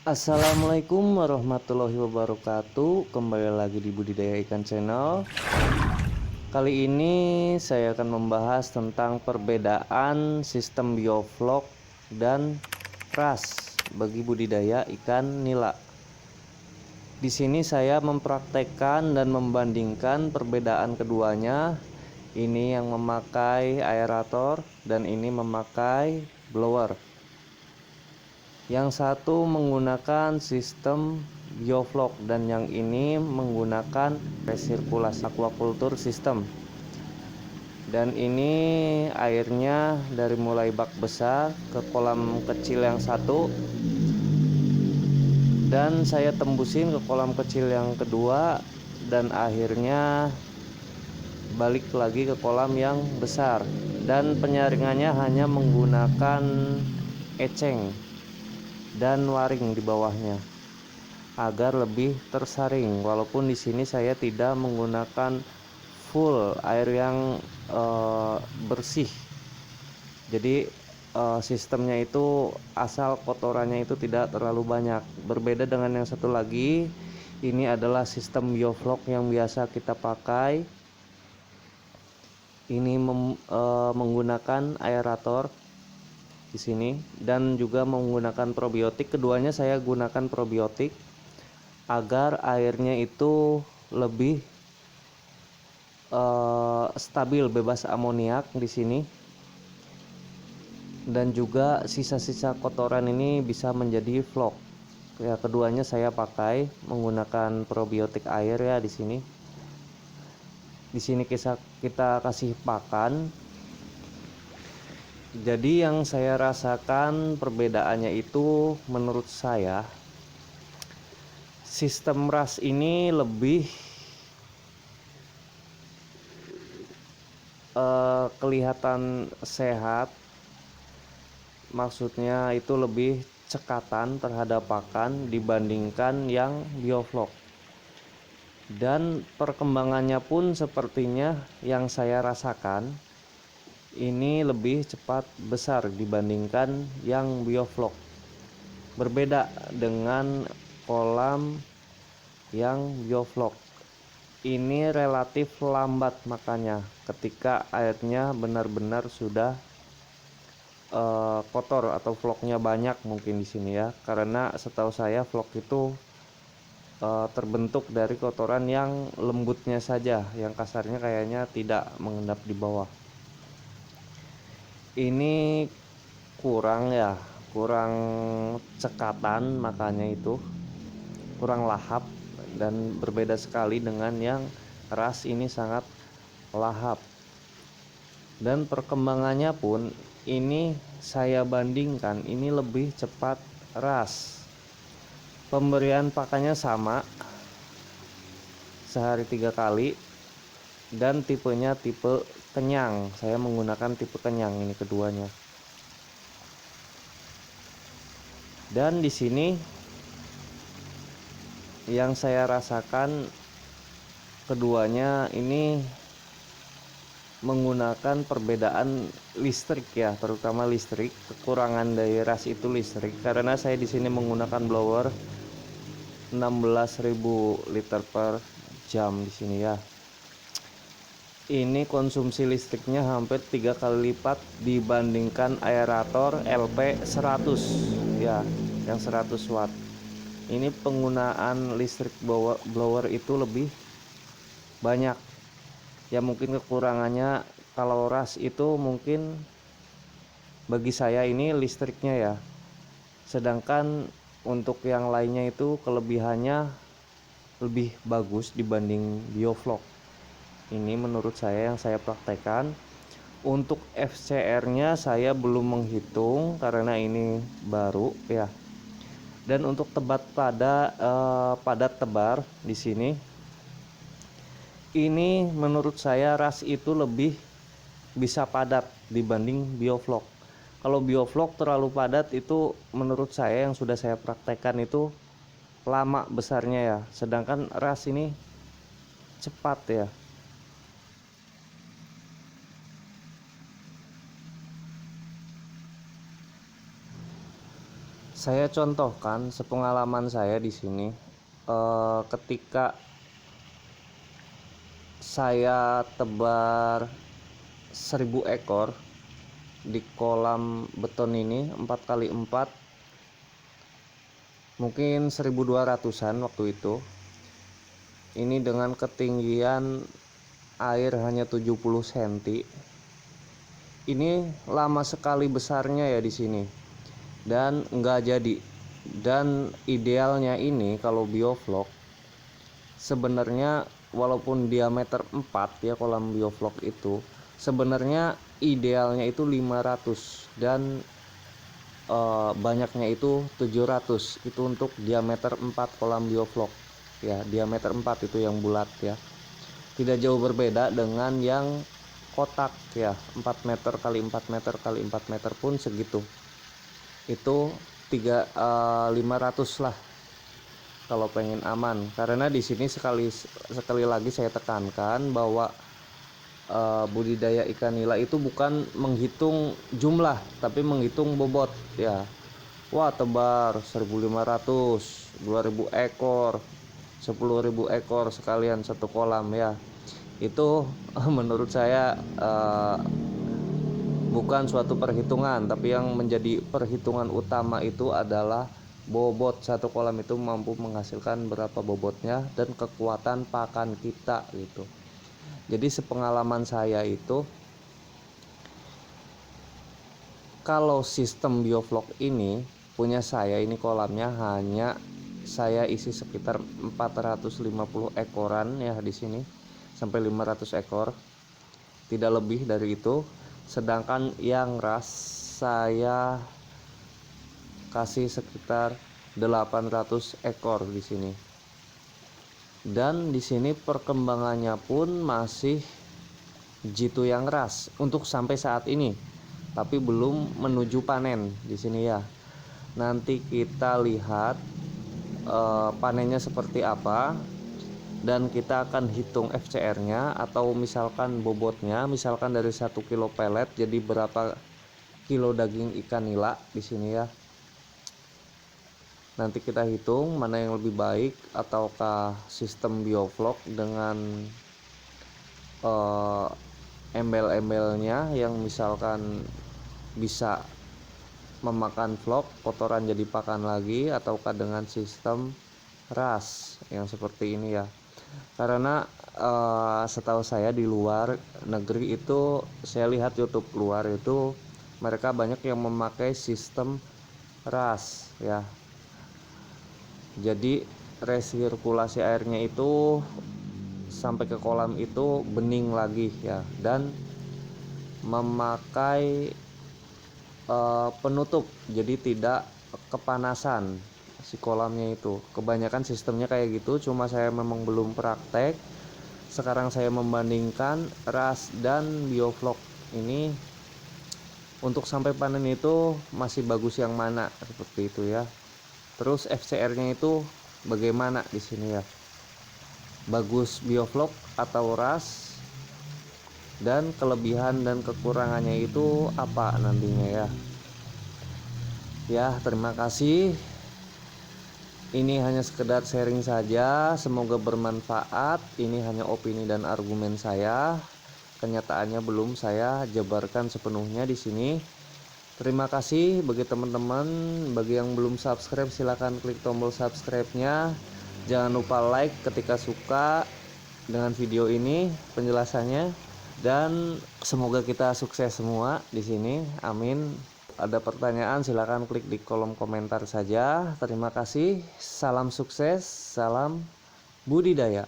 Assalamualaikum warahmatullahi wabarakatuh. Kembali lagi di Budidaya Ikan Channel. Kali ini saya akan membahas tentang perbedaan sistem bioflok dan RAS bagi budidaya ikan nila. Di sini saya mempraktekkan dan membandingkan perbedaan keduanya. Ini yang memakai aerator dan ini memakai blower. Yang satu menggunakan sistem bioflok dan yang ini menggunakan resirkulasi aquaculture system. Dan ini airnya dari mulai bak besar ke kolam kecil yang satu, dan saya tembusin ke kolam kecil yang kedua, dan akhirnya balik lagi ke kolam yang besar. Dan penyaringannya hanya menggunakan eceng dan waring di bawahnya agar lebih tersaring. Walaupun di sini saya tidak menggunakan full air yang bersih. Jadi sistemnya itu asal kotorannya itu tidak terlalu banyak. Berbeda dengan yang satu lagi, ini adalah sistem bioflok yang biasa kita pakai. Ini menggunakan aerator di sini dan juga menggunakan probiotik. Keduanya saya gunakan probiotik agar airnya itu lebih stabil, bebas amoniak di sini, dan juga sisa-sisa kotoran ini bisa menjadi vlog. Ya, keduanya saya pakai menggunakan probiotik air ya di sini. Di sini kita kasih pakan. Jadi yang saya rasakan perbedaannya itu, menurut saya sistem RAS ini lebih kelihatan sehat. Maksudnya itu lebih cekatan terhadap pakan dibandingkan yang bioflok. Dan perkembangannya pun sepertinya yang saya rasakan ini lebih cepat besar dibandingkan yang bioflok. Berbeda dengan kolam yang bioflok, ini relatif lambat makanya ketika airnya benar-benar sudah kotor atau vlognya banyak mungkin di sini ya, karena setahu saya vlog itu terbentuk dari kotoran yang lembutnya saja, yang kasarnya kayaknya tidak mengendap di bawah. Ini kurang ya, kurang cekatan, makanya itu kurang lahap, dan berbeda sekali dengan yang RAS. Ini sangat lahap. Dan perkembangannya pun ini saya bandingkan, ini lebih cepat RAS. Pemberian pakannya sama, sehari 3 kali, dan tipenya tipe kenyang. Saya menggunakan tipe kenyang ini keduanya. Dan di sini yang saya rasakan keduanya ini menggunakan perbedaan listrik ya, terutama listrik. Kekurangan dari RAS itu listrik, karena saya di sini menggunakan blower 16.000 liter per jam di sini ya. Ini konsumsi listriknya hampir 3 kali lipat dibandingkan aerator LP 100 ya, yang 100 watt. Ini penggunaan listrik blower itu lebih banyak. Ya mungkin kekurangannya kalau RAS itu mungkin bagi saya ini listriknya ya. Sedangkan untuk yang lainnya itu kelebihannya lebih bagus dibanding bioflok. Ini menurut saya yang saya praktekkan. Untuk FCR-nya saya belum menghitung karena ini baru ya. Dan untuk padat tebar di sini, ini menurut saya RAS itu lebih bisa padat dibanding bioflok. Kalau bioflok terlalu padat itu menurut saya yang sudah saya praktekkan itu lama besarnya ya. Sedangkan RAS ini cepat ya. Saya contohkan sepengalaman saya di sini. Ketika saya tebar 1000 ekor di kolam beton ini 4x4, mungkin 1200-an waktu itu. Ini dengan ketinggian air hanya 70 cm. Ini lama sekali besarnya ya di sini, dan nggak jadi. Dan idealnya ini kalau bioflok sebenarnya, walaupun diameter 4 ya kolam bioflok itu, sebenarnya idealnya itu 500, dan banyaknya itu 700. Itu untuk diameter 4 kolam bioflok ya, diameter 4 itu yang bulat ya. Tidak jauh berbeda dengan yang kotak ya, 4 meter kali 4 meter kali 4 meter pun segitu. Itu 500 lah kalau pengen aman. Karena di sini sekali lagi saya tekankan bahwa budidaya ikan nila itu bukan menghitung jumlah, tapi menghitung bobot ya. Wah, tebar 1500, 2000 ekor, 10.000 ekor sekalian satu kolam ya. Itu menurut saya bukan suatu perhitungan, tapi yang menjadi perhitungan utama itu adalah bobot satu kolam itu mampu menghasilkan berapa bobotnya dan kekuatan pakan kita gitu. Jadi sepengalaman saya itu, kalau sistem bioflok ini punya saya, ini kolamnya hanya saya isi sekitar 450 ekoran ya di sini, sampai 500 ekor, tidak lebih dari itu. Sedangkan yang ras saya kasih sekitar 800 ekor di sini. Dan di sini perkembangannya pun masih jitu yang ras untuk sampai saat ini, tapi belum menuju panen di sini ya. Nanti kita lihat panennya seperti apa, dan kita akan hitung FCR-nya atau misalkan bobotnya, misalkan dari 1 kilo pelet jadi berapa kilo daging ikan nila di sini ya. Nanti kita hitung mana yang lebih baik, ataukah sistem bioflok dengan embel-embelnya yang misalkan bisa memakan vlog kotoran jadi pakan lagi, ataukah dengan sistem ras yang seperti ini ya. Karena setahu saya di luar negeri itu, saya lihat YouTube luar itu mereka banyak yang memakai sistem ras ya. Jadi resirkulasi airnya itu sampai ke kolam itu bening lagi ya, dan memakai penutup jadi tidak kepanasan si kolamnya itu. Kebanyakan sistemnya kayak gitu, cuma saya memang belum praktek. Sekarang saya membandingkan ras dan bioflok ini, untuk sampai panen itu masih bagus yang mana, seperti itu ya. Terus FCR-nya itu bagaimana di sini ya? Bagus bioflok atau ras? Dan kelebihan dan kekurangannya itu apa nantinya ya? Ya, terima kasih. Ini hanya sekedar sharing saja, semoga bermanfaat. Ini hanya opini dan argumen saya. Kenyataannya belum saya jabarkan sepenuhnya di sini. Terima kasih bagi teman-teman. Bagi yang belum subscribe, silahkan klik tombol subscribe-nya. Jangan lupa like ketika suka dengan video ini penjelasannya, dan semoga kita sukses semua di sini. Amin. Ada pertanyaan silahkan klik di kolom komentar saja. Terima kasih. Salam sukses, salam budidaya.